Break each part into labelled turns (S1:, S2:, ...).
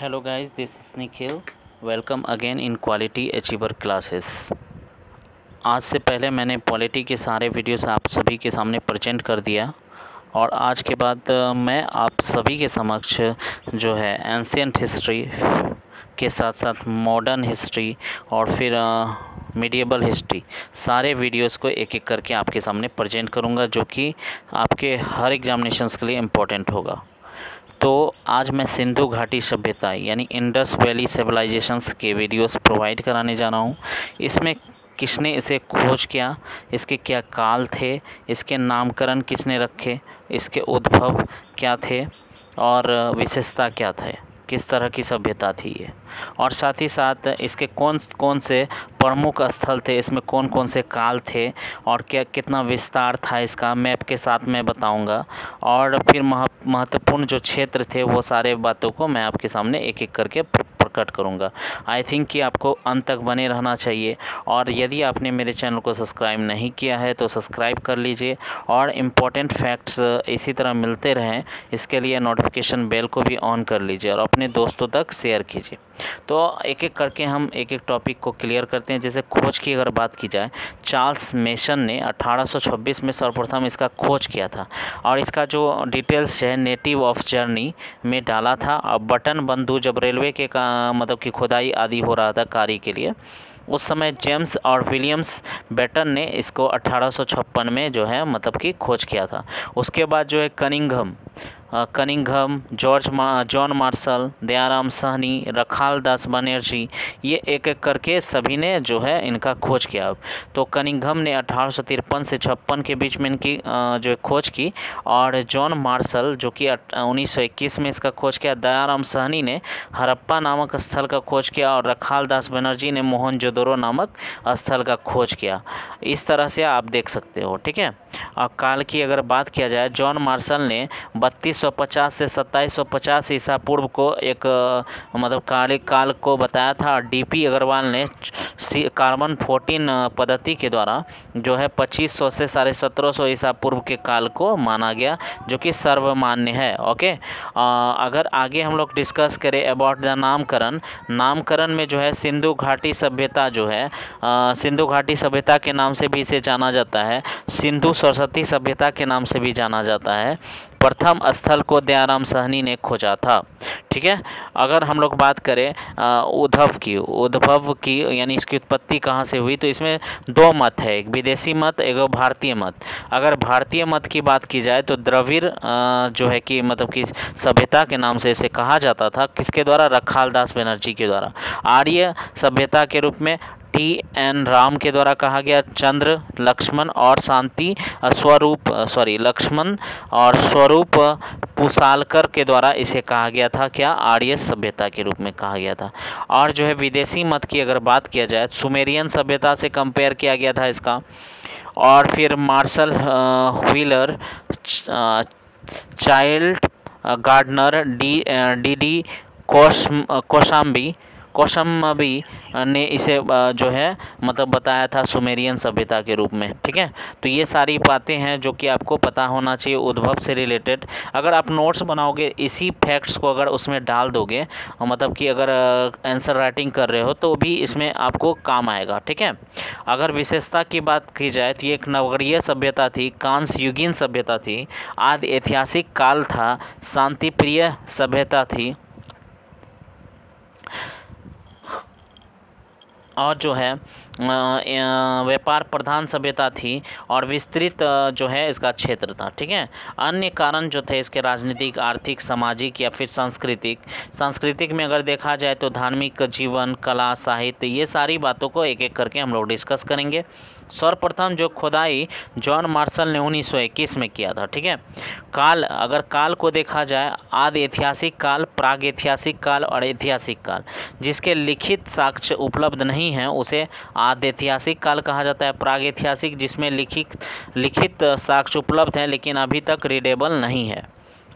S1: Hello guys, this is Nikhil. Welcome again in Quality Achiever Classes. आज से पहले मैंने पॉलिटी के सारे वीडियोस आप सभी के सामने प्रेजेंट कर दिया और आज के बाद मैं आप सभी के समक्ष जो है एंशिएंट हिस्ट्री के साथ साथ मॉडर्न हिस्ट्री और फिर मीडिएवल हिस्ट्री सारे वीडियोस को एक एक करके आपके सामने प्रेजेंट करूंगा, जो कि आपके हर एग्जामिनेशंस के लिए इम्पोर्टेंट होगा। तो आज मैं सिंधु घाटी सभ्यता यानी इंडस वैली सिविलाइजेशंस के वीडियोस प्रोवाइड कराने जा रहा हूँ। इसमें किसने इसे खोज किया, इसके क्या काल थे, इसके नामकरण किसने रखे, इसके उद्भव क्या थे और विशेषता क्या थे, किस तरह की सभ्यता थी ये, और साथ ही साथ इसके कौन कौन से प्रमुख स्थल थे, इसमें कौन कौन से काल थे और क्या कितना विस्तार था इसका मैप के साथ मैं बताऊंगा। और फिर महत्वपूर्ण जो क्षेत्र थे वो सारे बातों को मैं आपके सामने एक एक करके प्रकट करूंगा। आई थिंक कि आपको अंत तक बने रहना चाहिए और यदि आपने मेरे चैनल को सब्सक्राइब नहीं किया है तो सब्सक्राइब कर लीजिए और इम्पोर्टेंट फैक्ट्स इसी तरह मिलते रहें, इसके लिए नोटिफिकेशन बेल को भी ऑन कर लीजिए और अपने दोस्तों तक शेयर कीजिए। तो एक एक करके हम एक एक टॉपिक को क्लियर करते हैं। जैसे खोज की अगर बात की जाए, चार्ल्स मेसन ने 1826 में सर्वप्रथम इसका खोज किया था और इसका जो डिटेल्स है नेटिव ऑफ जर्नी में डाला था। और बटन बंधु जब रेलवे के मतलब कि खुदाई आदि हो रहा था कार्य के लिए, उस समय जेम्स और विलियम्स बेटन ने इसको 1856 में जो है मतलब कि खोज किया था। उसके बाद जो है Cunningham, John Marshall, Dayaram Sahni, Rakhaldas Banerjee, ये एक एक करके सभी ने जो है इनका खोज किया। तो कनिंघम ने 1853 से 56 के बीच में इनकी जो है खोज की और जॉन मार्शल जो कि 1921 में इसका खोज किया। दयाराम साहनी ने हड़प्पा नामक स्थल का खोज किया और रखालदास बनर्जी ने मोहनजोदड़ो नामक स्थल का खोज किया। इस तरह से आप देख सकते हो, ठीक है। और काल की अगर बात किया जाए, जॉन मार्शल ने 3250 से 2750 ईसा पूर्व को एक मतलब काल को बताया था। डीपी अग्रवाल ने कार्बन 14 पद्धति के द्वारा जो है 2500 से 1750 ईसा पूर्व के काल को माना गया, जो कि सर्वमान्य है। ओके, अगर आगे हम लोग डिस्कस करें अबाउट द नामकरण में जो है सिंधु घाटी सभ्यता जो है सिंधु घाटी सभ्यता के नाम से भी इसे जाना जाता है, सिंधु सरस्वती सभ्यता के नाम से भी जाना जाता है। प्रथम स्थल को दयाराम साहनी ने खोजा था, ठीक है। अगर हम लोग बात करें उद्भव की यानी इसकी उत्पत्ति कहाँ से हुई, तो इसमें दो मत है, एक विदेशी मत, एक भारतीय मत। अगर भारतीय मत की बात की जाए तो द्रविड़ जो है कि मतलब कि सभ्यता के नाम से इसे कहा जाता था, किसके द्वारा, रखालदास बनर्जी के द्वारा। आर्य सभ्यता के रूप में T.N. राम के द्वारा कहा गया। चंद्र, लक्ष्मण और लक्ष्मण और स्वरूप पुसालकर के द्वारा इसे कहा गया था, क्या, आर्य सभ्यता के रूप में कहा गया था। और जो है विदेशी मत की अगर बात किया जाए, सुमेरियन सभ्यता से कंपेयर किया गया था इसका। और फिर Marshall Wheeler, Childe Gardner, D Kosambi ने इसे जो है मतलब बताया था सुमेरियन सभ्यता के रूप में, ठीक है। तो ये सारी बातें हैं जो कि आपको पता होना चाहिए उद्भव से रिलेटेड। अगर आप नोट्स बनाओगे, इसी फैक्ट्स को अगर उसमें डाल दोगे, मतलब कि अगर आंसर राइटिंग कर रहे हो तो भी इसमें आपको काम आएगा, ठीक है। अगर विशेषता की बात की जाए तो ये एक नवगढ़ीय सभ्यता थी, कांस्ययुगीन सभ्यता थी, आदि ऐतिहासिक काल था, शांतिप्रिय सभ्यता थी और जो है व्यापार प्रधान सभ्यता थी और विस्तृत जो है इसका क्षेत्र था, ठीक है। अन्य कारण जो थे इसके राजनीतिक, आर्थिक, सामाजिक या फिर सांस्कृतिक में अगर देखा जाए तो धार्मिक जीवन, कला, साहित्य, ये सारी बातों को एक एक करके हम लोग डिस्कस करेंगे। सर्वप्रथम जो खुदाई जॉन मार्शल ने 1921 में किया था, ठीक है। अगर काल को देखा जाए, आदि ऐतिहासिक काल, प्राग ऐतिहासिक काल और ऐतिहासिक काल। जिसके लिखित साक्ष्य उपलब्ध नहीं है उसे आदि ऐतिहासिक काल कहा जाता है। प्राग ऐतिहासिक जिसमें लिखित साक्ष्य उपलब्ध है लेकिन अभी तक रीडेबल नहीं है।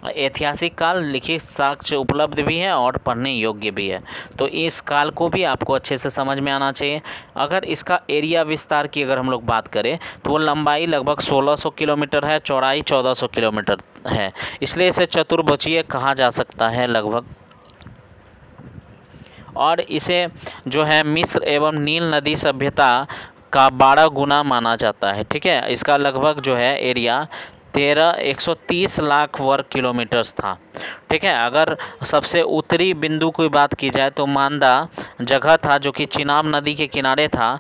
S1: ऐतिहासिक काल लिखित साक्ष्य उपलब्ध भी है और पढ़ने योग्य भी है। तो इस काल को भी आपको अच्छे से समझ में आना चाहिए। अगर इसका एरिया विस्तार की अगर हम लोग बात करें तो वो लंबाई लगभग 1600 किलोमीटर है, चौड़ाई 1400 किलोमीटर है, इसलिए इसे चतुर्भुजीय कहा जा सकता है लगभग। और इसे जो है मिस्र एवं नील नदी सभ्यता का 12 गुना माना जाता है। ठीक है, इसका लगभग जो है एरिया 130 लाख वर्ग किलोमीटर्स था। ठीक है, अगर सबसे उत्तरी बिंदु की बात की जाए तो मांदा जगह था जो कि चिनाब नदी के किनारे था।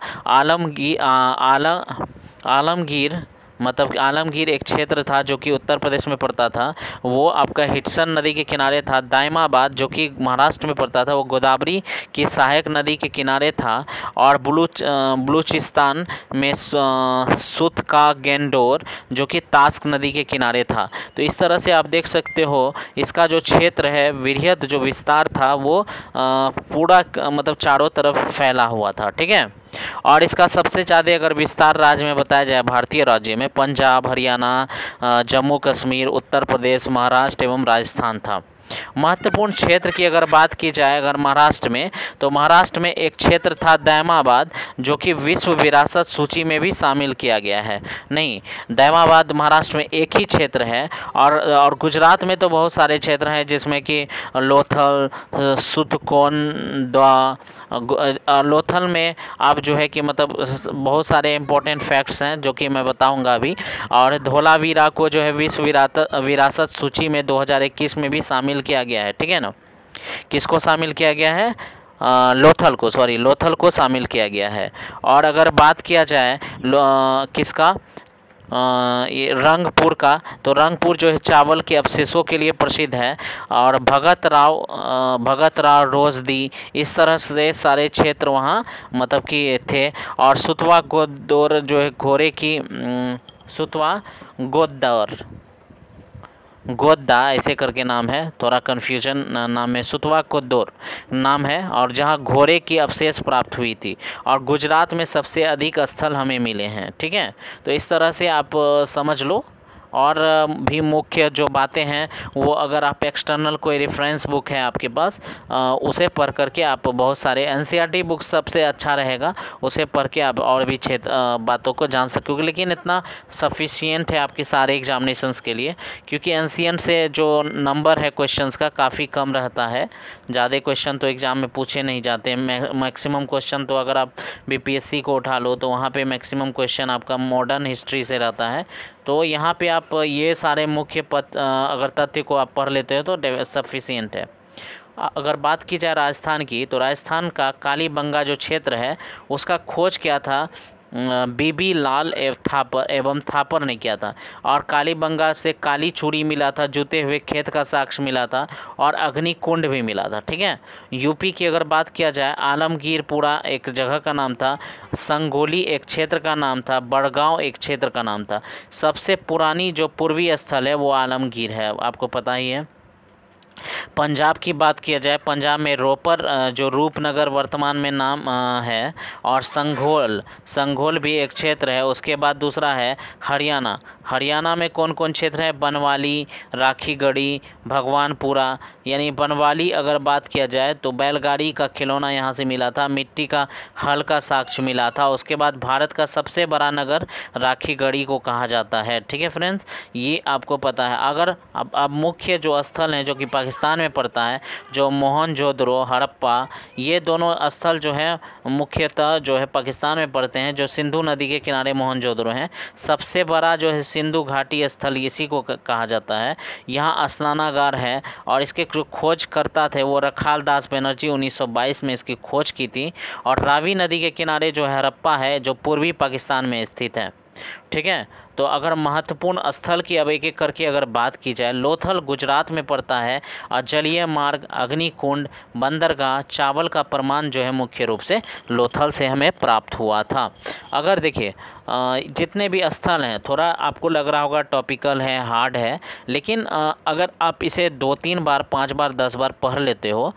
S1: आलमगीर मतलब आलमगीर एक क्षेत्र था जो कि उत्तर प्रदेश में पड़ता था, वो आपका हिडसन नदी के किनारे था। दाइमाबाद जो कि महाराष्ट्र में पड़ता था, वो गोदावरी की सहायक नदी के किनारे था। और बलूचिस्तान में सुतकागेंडोर जो कि तास्क नदी के किनारे था। तो इस तरह से आप देख सकते हो इसका जो क्षेत्र है, वृहद जो विस्तार था वो पूरा मतलब चारों तरफ फैला हुआ था। ठीक है, और इसका सबसे ज़्यादा अगर विस्तार राज्य में बताया जाए, भारतीय राज्य में पंजाब, हरियाणा, जम्मू कश्मीर, उत्तर प्रदेश, महाराष्ट्र एवं राजस्थान था। महत्वपूर्ण क्षेत्र की अगर बात की जाए अगर महाराष्ट्र में, तो महाराष्ट्र में एक क्षेत्र था दैमाबाद जो कि विश्व विरासत सूची में भी शामिल किया गया है। नहीं, दैमाबाद महाराष्ट्र में एक ही क्षेत्र है। और गुजरात में तो बहुत सारे क्षेत्र हैं जिसमें कि लोथल, सुतकोंडवा। लोथल में आप जो है कि मतलब बहुत सारे इंपॉर्टेंट फैक्ट्स हैं जो कि मैं बताऊंगा अभी। और धोलावीरा को जो है विश्व विरासत सूची में 2021 में भी शामिल किया गया है। ठीक है ना, किसको शामिल किया गया है? लोथल को शामिल किया गया है। और अगर बात किया जाए किसका, ये रंगपुर का, तो रंगपुर जो है चावल के अवशेषों के लिए प्रसिद्ध है। और भगत राव रोजदी, इस तरह से सारे क्षेत्र वहाँ मतलब कि थे। और सुतवा गोदौर जो है घोड़े की सुतवा गोद्दा ऐसे करके नाम है, थोड़ा कन्फ्यूजन नाम है, सुतवा गोदौर नाम है, और जहाँ घोड़े की अवशेष प्राप्त हुई थी। और गुजरात में सबसे अधिक स्थल हमें मिले हैं। ठीक है, तो इस तरह से आप समझ लो। और भी मुख्य जो बातें हैं वो अगर आप एक्सटर्नल कोई रेफरेंस बुक है आपके पास, उसे पढ़ करके आप बहुत सारे एनसीईआरटी बुक सबसे अच्छा रहेगा, उसे पढ़ के आप और भी बातों को जान सकोगे। लेकिन इतना सफिशिएंट है आपके सारे एग्जामिनेशंस के लिए, क्योंकि एनसीईआरटी से जो नंबर है क्वेश्चंस का काफ़ी कम रहता है। ज़्यादा क्वेश्चन तो एग्ज़ाम में पूछे नहीं जाते हैं। मैक्सिमम क्वेश्चन तो अगर आप बीपीएससी को उठा लो तो वहाँ पे मैक्सिमम क्वेश्चन आपका मॉडर्न हिस्ट्री से रहता है। तो यहाँ पे आप ये सारे मुख्य अगर तथ्य को आप पढ़ लेते हो तो सफिशिएंट है। अगर बात की जाए राजस्थान की, तो राजस्थान का कालीबंगा जो क्षेत्र है उसका खोज क्या था, बीबी लाल एवं थापर ने किया था। और कालीबंगा से काली चूड़ी मिला था, जूते हुए खेत का साक्ष्य मिला था, और अग्निकुंड भी मिला था। ठीक है, यूपी की अगर बात किया जाए, आलमगीरपुरा एक जगह का नाम था, संगोली एक क्षेत्र का नाम था, बड़गांव एक क्षेत्र का नाम था। सबसे पुरानी जो पूर्वी स्थल है वो आलमगीर है, आपको पता ही है। पंजाब की बात किया जाए, पंजाब में रोपर जो रूपनगर वर्तमान में नाम है, और संघोल भी एक क्षेत्र है। उसके बाद दूसरा है हरियाणा में कौन कौन क्षेत्र है, बनवाली, राखीगढ़ी, भगवानपुरा। यानी बनवाली अगर बात किया जाए तो बैलगाड़ी का खिलौना यहाँ से मिला था, मिट्टी का हल का साक्ष्य मिला था। उसके बाद भारत का सबसे बड़ा नगर राखीगढ़ी को कहा जाता है। ठीक है फ्रेंड्स, ये आपको पता है। अगर अब मुख्य जो स्थल हैं जो कि पाकिस्तान में पड़ता है, जो मोहनजोदड़ो, हड़प्पा, ये दोनों स्थल जो है मुख्यतः जो है पाकिस्तान में पड़ते हैं, जो सिंधु नदी के किनारे मोहनजोदड़ो हैं। सबसे बड़ा जो है सिंधु घाटी स्थल इसी को कहा जाता है। यहाँ स्नानागार है, और इसके जो खोजकर्ता थे वो रखाल दास बनर्जी 1922 में इसकी खोज की थी। और रावी नदी के किनारे जो है हड़प्पा है, जो पूर्वी पाकिस्तान में स्थित है। ठीक है, तो अगर महत्वपूर्ण स्थल की अब एक एक करके अगर बात की जाए, लोथल गुजरात में पड़ता है, और जलीय मार्ग, अग्निकुंड, बंदरगाह, चावल का प्रमाण जो है मुख्य रूप से लोथल से हमें प्राप्त हुआ था। अगर देखिए जितने भी स्थल हैं, थोड़ा आपको लग रहा होगा टॉपिकल है, हार्ड है, लेकिन अगर आप इसे 2-3 बार, 5 बार, 10 बार पढ़ लेते हो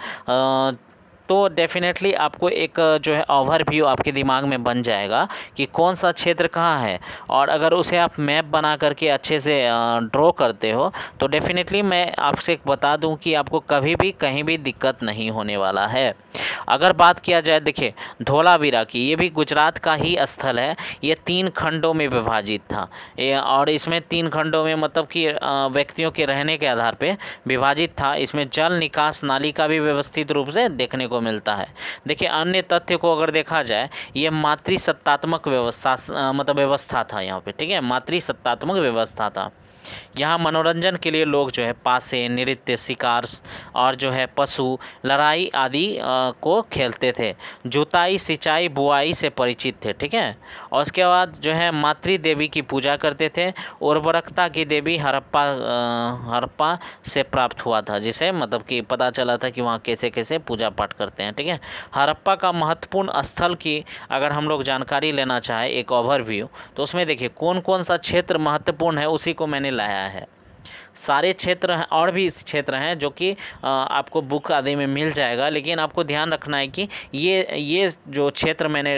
S1: तो डेफिनेटली आपको एक जो है ओवरव्यू आपके दिमाग में बन जाएगा कि कौन सा क्षेत्र कहाँ है। और अगर उसे आप मैप बना करके अच्छे से ड्रॉ करते हो तो डेफिनेटली मैं आपसे बता दूं कि आपको कभी भी कहीं भी दिक्कत नहीं होने वाला है। अगर बात किया जाए, देखिए धोलावीरा की, ये भी गुजरात का ही स्थल है। ये 3 खंडों में विभाजित था, और इसमें 3 खंडों में मतलब कि व्यक्तियों के रहने के आधार पे विभाजित था। इसमें जल निकास नाली का भी व्यवस्थित रूप से देखने को को मिलता है। देखिए अन्य तथ्य को अगर देखा जाए, ये मातृसत्तात्मक व्यवस्था मतलब व्यवस्था था यहाँ पे, ठीक है, मातृसत्तात्मक व्यवस्था था। यहाँ मनोरंजन के लिए लोग जो है पासे, नृत्य, शिकार और जो है पशु, लड़ाई आदि को खेलते थे। जुताई, सिंचाई, बुआई से परिचित थे, ठीक है। और उसके बाद जो है मातृ देवी की पूजा करते थे। उर्वरकता की देवी हड़प्पा से प्राप्त हुआ था, जिसे मतलब कि पता चला था कि वहाँ कैसे कैसे पूजा पाठ करते हैं, ठीक है। हड़प्पा का महत्वपूर्ण स्थल की अगर हम लोग जानकारी लेना चाहें, एक ओवरव्यू, तो उसमें देखिए कौन कौन सा क्षेत्र महत्वपूर्ण है, उसी को मैंने लाया है। सारे क्षेत्र हैं और भी क्षेत्र हैं जो कि आपको बुक आदि में मिल जाएगा, लेकिन आपको ध्यान रखना है कि ये जो क्षेत्र मैंने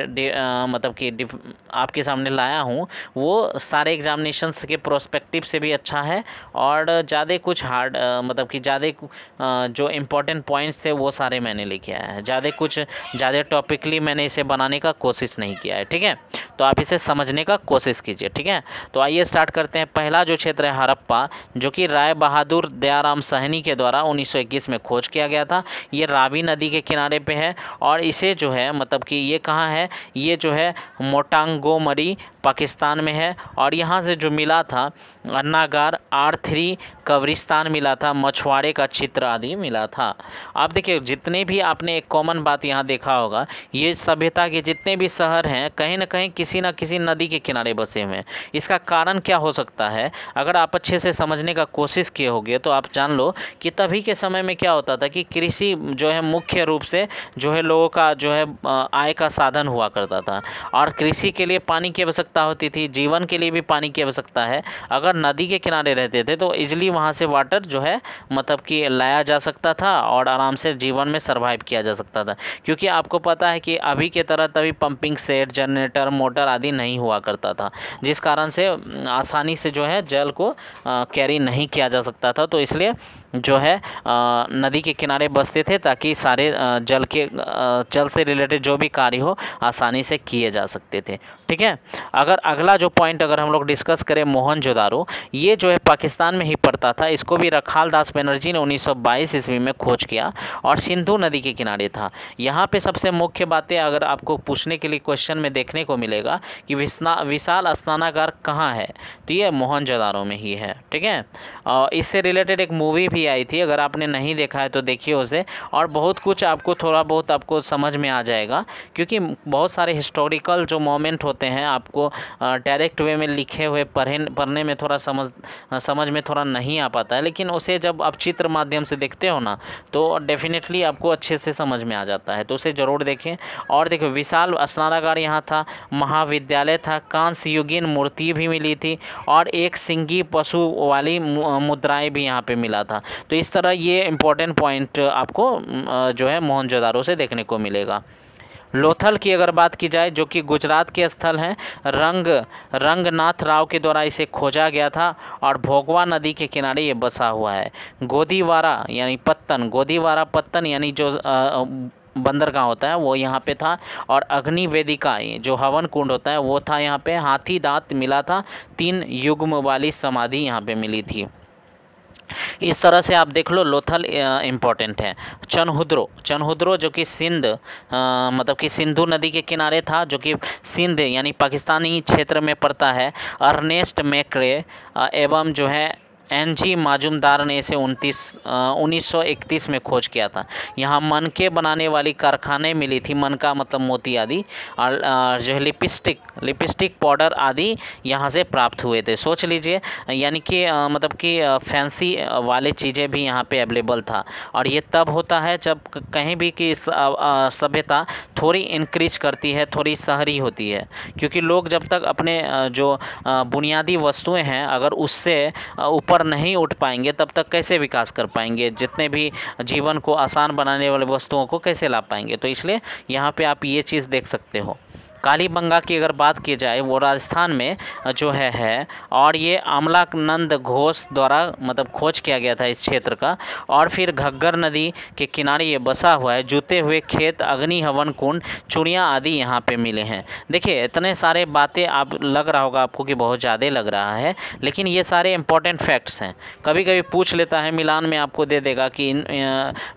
S1: मतलब कि आपके सामने लाया हूँ, वो सारे एग्जामिनेशंस के प्रोस्पेक्टिव से भी अच्छा है और ज़्यादा कुछ हार्ड मतलब कि ज़्यादा जो इम्पोर्टेंट पॉइंट्स थे वो सारे मैंने लिखे आया है। ज़्यादा टॉपिकली मैंने इसे बनाने का कोशिश नहीं किया है, ठीक है। तो आप इसे समझने का कोशिश कीजिए, ठीक है। तो आइए स्टार्ट करते हैं। पहला जो क्षेत्र है हड़प्पा, जो कि राय बहादुर दयाराम साहनी के द्वारा 1921 में खोज किया गया था। ये रावी नदी के किनारे पे है और इसे जो है मतलब कि ये कहाँ है, ये जो है मोटांगोमरी पाकिस्तान में है। और यहाँ से जो मिला था अन्नागार, R3 कब्रिस्तान मिला था, मछुआरे का चित्र आदि मिला था। आप देखिए जितने भी आपने एक कॉमन बात यहाँ देखा होगा, ये सभ्यता के जितने भी शहर हैं कहीं ना कहीं किसी न किसी नदी के किनारे बसे हुए हैं। इसका कारण क्या हो सकता है, अगर आप अच्छे से समझने का कोशिश किए होंगे तो आप जान लो कि तभी के समय में क्या होता था कि कृषि जो है मुख्य रूप से जो है लोगों का जो है आय का साधन हुआ करता था। और कृषि के लिए पानी की आवश्यकता होती थी, जीवन के लिए भी पानी की आवश्यकता है। अगर नदी के किनारे रहते थे तो इजली वहाँ से वाटर जो है मतलब कि लाया जा सकता था और आराम से जीवन में सर्वाइव किया जा सकता था। क्योंकि आपको पता है कि अभी के तरह तभी पंपिंग सेट, जनरेटर, मोटर आदि नहीं हुआ करता था, जिस कारण से आसानी से जो है जल को कैरी नहीं किया जा सकता था। तो इसलिए जो है नदी के किनारे बसते थे ताकि सारे जल से रिलेटेड जो भी कार्य हो आसानी से किए जा सकते थे, ठीक है। अगर अगला जो पॉइंट अगर हम लोग डिस्कस करें, मोहनजोदारो, ये जो है पाकिस्तान में ही पड़ता था। इसको भी रखाल दास बनर्जी ने 1922 ईस्वी में खोज किया और सिंधु नदी के किनारे था। यहाँ पे सबसे मुख्य बातें अगर आपको पूछने के लिए क्वेश्चन में देखने को मिलेगा कि विशाल स्नानागार कहाँ है, तो ये मोहनजोदारो में ही है, ठीक है। इससे रिलेटेड एक मूवी भी आई थी, अगर आपने नहीं देखा है तो देखिए उसे, और बहुत कुछ आपको थोड़ा बहुत आपको समझ में आ जाएगा। क्योंकि बहुत सारे हिस्टोरिकल जो मोमेंट होते हैं आपको डायरेक्ट वे में लिखे हुए पढ़ने में थोड़ा समझ में थोड़ा नहीं आ पाता है, लेकिन उसे जब आप चित्र माध्यम से देखते हो ना तो डेफिनेटली आपको अच्छे से समझ में आ जाता है। तो उसे ज़रूर देखें। और देखो विशाल स्नानागार यहाँ था, महाविद्यालय था, कांस्य युगीन मूर्ति भी मिली थी और एक सिंगी पशु वाली मुद्राएं भी यहाँ पे मिला था। तो इस तरह ये इम्पोर्टेंट पॉइंट आपको जो है मोहनजोदारो से देखने को मिलेगा। लोथल की अगर बात की जाए, जो कि गुजरात के स्थल हैं, रंगनाथ राव के द्वारा इसे खोजा गया था और भोगवा नदी के किनारे ये बसा हुआ है। गोदीवारा यानी जो बंदरगाह होता है वो यहाँ पे था। और अग्नि वेदिका जो हवन कुंड होता है वो था यहाँ पे। हाथी दांत मिला था, 3 युग्म वाली समाधि यहाँ पे मिली थी। इस तरह से आप देख लो लोथल इम्पोर्टेंट है। चनहुद्रो जो कि सिंध मतलब कि सिंधु नदी के किनारे था, जो कि सिंध यानी पाकिस्तानी क्षेत्र में पड़ता है। अर्नेस्ट मैक्रे एवं जो है NG माजुमदार ने इसे 1931 में खोज किया था। यहाँ मनके बनाने वाली कारखाने मिली थी, मनका मतलब मोती आदि, और जो है लिपस्टिक पाउडर आदि यहाँ से प्राप्त हुए थे। सोच लीजिए, यानी कि मतलब कि फैंसी वाले चीज़ें भी यहाँ पे अवेलेबल था। और ये तब होता है जब कहीं भी कि सभ्यता थोड़ी इंक्रीज करती है, थोड़ी शहरी होती है। क्योंकि लोग जब तक अपने जो बुनियादी वस्तुएं हैं अगर उससे ऊपर नहीं उठ पाएंगे तब तक कैसे विकास कर पाएंगे, जितने भी जीवन को आसान बनाने वाले वस्तुओं को कैसे ला पाएंगे। तो इसलिए यहाँ पे आप ये चीज़ देख सकते हो। कालीबंगा की अगर बात की जाए वो राजस्थान में जो है और ये अमलानंद घोष द्वारा मतलब खोज किया गया था इस क्षेत्र का। और फिर घग्गर नदी के किनारे ये बसा हुआ है। जूते हुए खेत, अग्नि हवन कुंड, चूड़ियाँ आदि यहाँ पे मिले हैं। देखिए इतने सारे बातें आप लग रहा होगा आपको कि बहुत ज़्यादा लग रहा है, लेकिन ये सारे इंपॉर्टेंट फैक्ट्स हैं। कभी कभी पूछ लेता है, मिलान में आपको दे देगा कि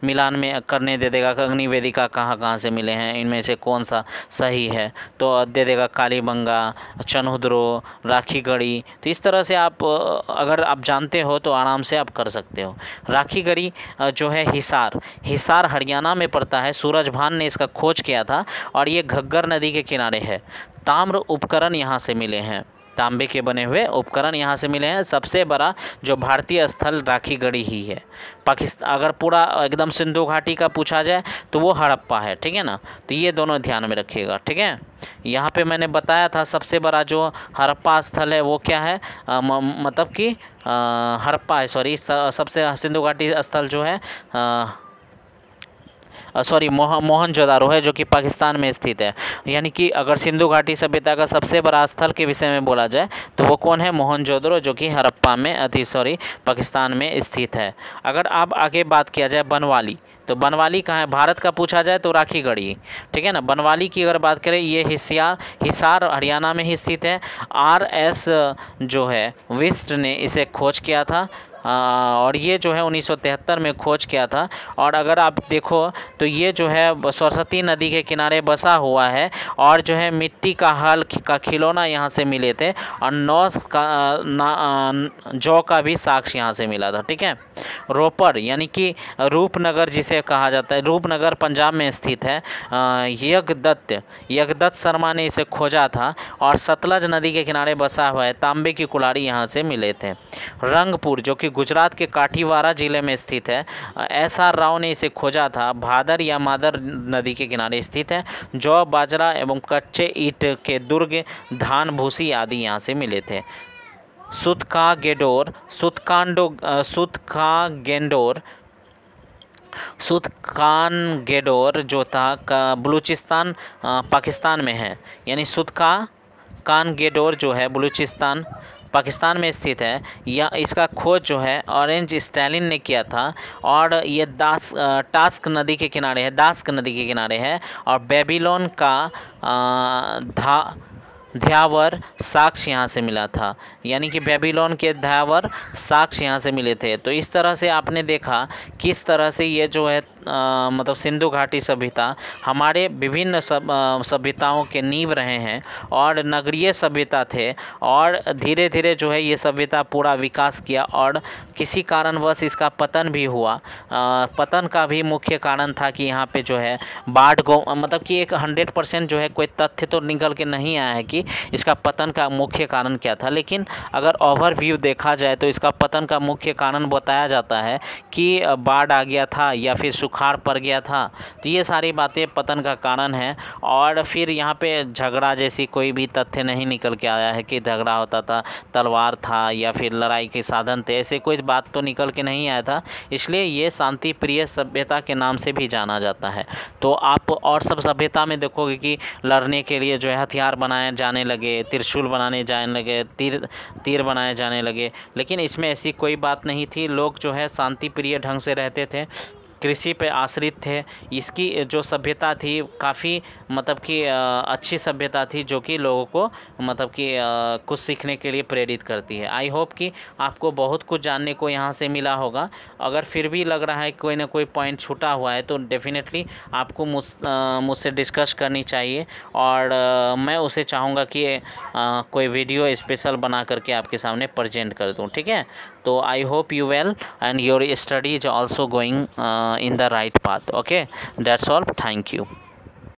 S1: मिलान में करने दे देगा कि अग्नि वेदिका कहाँ कहाँ से मिले हैं, इनमें से कौन सा सही है, तो दे देगा कालीबंगा, चनहुद्रो, राखीगढ़ी। तो इस तरह से आप अगर आप जानते हो तो आराम से आप कर सकते हो। राखीगढ़ी जो है हिसार हरियाणा में पड़ता है। सूरजभान ने इसका खोज किया था और ये घग्गर नदी के किनारे है। ताम्र उपकरण यहाँ से मिले हैं, तांबे के बने हुए उपकरण यहाँ से मिले हैं। सबसे बड़ा जो भारतीय स्थल राखीगढ़ी ही है। पाकिस्तान अगर पूरा एकदम सिंधु घाटी का पूछा जाए तो वो हड़प्पा है, ठीक है ना। तो ये दोनों ध्यान में रखिएगा, ठीक है। यहाँ पे मैंने बताया था सबसे बड़ा जो हड़प्पा स्थल है वो क्या है, मतलब कि हड़प्पा है, सॉरी, सबसे सिंधु घाटी स्थल जो है मोहनजोदारो है, जो कि पाकिस्तान में स्थित है। यानी कि अगर सिंधु घाटी सभ्यता का सबसे बड़ा स्थल के विषय में बोला जाए तो वो कौन है, मोहनजोदड़ो, जो कि हड़प्पा में पाकिस्तान में स्थित है। अगर अब आगे बात किया जाए बनवाली, तो बनवाली कहाँ है, भारत का पूछा जाए तो राखीगढ़ी, ठीक है ना। बनवाली की अगर बात करें ये हिसार हरियाणा में ही स्थित है। RS जो है विस्ट ने इसे खोज किया था और ये जो है 1973 में खोज किया था। और अगर आप देखो तो ये जो है सरस्वती नदी के किनारे बसा हुआ है और जो है मिट्टी का हल का खिलौना यहाँ से मिले थे और जौ का भी साक्ष्य यहाँ से मिला था, ठीक है। रोपर यानी कि रूपनगर जिसे कहा जाता है, रूपनगर पंजाब में स्थित है। यज्ञदत्त शर्मा ने इसे खोजा था और सतलज नदी के किनारे बसा हुआ है। तांबे की कुल्हाड़ी यहाँ से मिले थे। रंगपुर जो कि गुजरात के काठीवाड़ा जिले में स्थित है, SR राव ने इसे खोजा था। भादर या मादर नदी के किनारे स्थित है। जौ, बाजरा एवं कच्चे ईंट के दुर्ग, धान, भूसी आदि यहाँ से मिले थे। सुतकानगेडोर जो था बलूचिस्तान पाकिस्तान में है। यानी सुतकानगेडोर जो है बलूचिस्तान पाकिस्तान में स्थित है। या इसका खोज जो है ऑरेंज स्टैलिन ने किया था और ये दास्क नदी के किनारे है। और बेबीलोन का ध्यावर साक्ष्य यहाँ से मिला था। यानी कि बेबीलोन के ध्यावर साक्ष्य यहाँ से मिले थे। तो इस तरह से आपने देखा किस तरह से ये जो है मतलब सिंधु घाटी सभ्यता हमारे विभिन्न सभ्यताओं के नींव रहे हैं और नगरीय सभ्यता थे। और धीरे धीरे जो है ये सभ्यता पूरा विकास किया और किसी कारणवश इसका पतन भी हुआ। पतन का भी मुख्य कारण था कि यहाँ पे जो है बाढ़ को मतलब कि एक 100% जो है कोई तथ्य तो निकल के नहीं आया है कि इसका पतन का मुख्य कारण क्या था। लेकिन अगर ओवरव्यू देखा जाए तो इसका पतन का मुख्य कारण बताया जाता है कि बाढ़ आ गया था या फिर सुखाड़ पड़ गया था। तो ये सारी बातें पतन का कारण है। और फिर यहाँ पे झगड़ा जैसी कोई भी तथ्य नहीं निकल के आया है कि झगड़ा होता था, तलवार था या फिर लड़ाई के साधन थे, ऐसे कोई बात तो निकल के नहीं आया था। इसलिए ये शांति प्रिय सभ्यता के नाम से भी जाना जाता है। तो आप और सब सभ्यता में देखोगे कि लड़ने के लिए जो है हथियार बनाए जाने लगे, त्रिशूल बनाने जाने लगे, तीर बनाए जाने लगे। लेकिन इसमें ऐसी कोई बात नहीं थी। लोग जो है शांति प्रिय ढंग से रहते थे, कृषि पे आश्रित थे। इसकी जो सभ्यता थी काफ़ी मतलब कि अच्छी सभ्यता थी जो कि लोगों को मतलब कि कुछ सीखने के लिए प्रेरित करती है। आई होप कि आपको बहुत कुछ जानने को यहाँ से मिला होगा। अगर फिर भी लग रहा है कोई ना कोई पॉइंट छूटा हुआ है तो डेफिनेटली आपको मुझसे डिस्कस करनी चाहिए और मैं उसे चाहूँगा कि कोई वीडियो स्पेशल बना करके आपके सामने प्रेजेंट कर दूँ, ठीक है। तो I hope you well and your study is also going in the right path. Okay, that's all. Thank you.